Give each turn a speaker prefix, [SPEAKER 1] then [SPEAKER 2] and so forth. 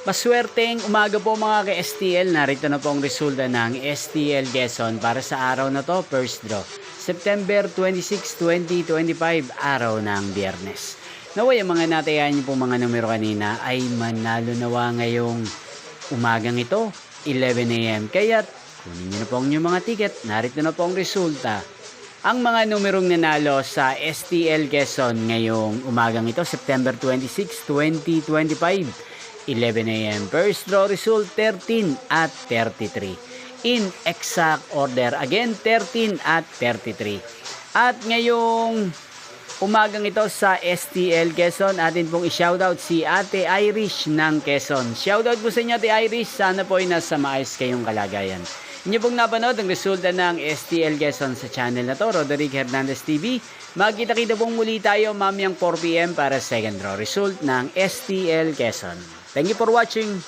[SPEAKER 1] Maswerteng umaga po mga ka-STL. Narito na po ang resulta ng STL Quezon para sa araw na to, first draw. September 26, 2025, araw ng Biyernes. Naway ang mga natayan niyo po mga numero kanina ay manalo nawa ngayong umagang ito, 11 AM. Kaya't kunin niyo na po ang inyong mga ticket. Narito na po ang resulta. Ang mga numerong nanalo sa STL Quezon ngayong umagang ito, September 26, 2025. 11 AM. First draw result 13 at 33. In exact order. Again, 13 at 33. At ngayong umagang ito sa STL Quezon, atin pong i-shoutout si Ate Irish ng Quezon. Shoutout po sa inyo Ate Irish. Sana po ay nasa maayos kayong kalagayan. Inyo pong napanood ang resulta ng STL Quezon sa channel na to, Roderick Hernandez TV. Magkita-kita pong muli tayo mamayang 4 PM para second draw result ng STL Quezon. Thank you for watching.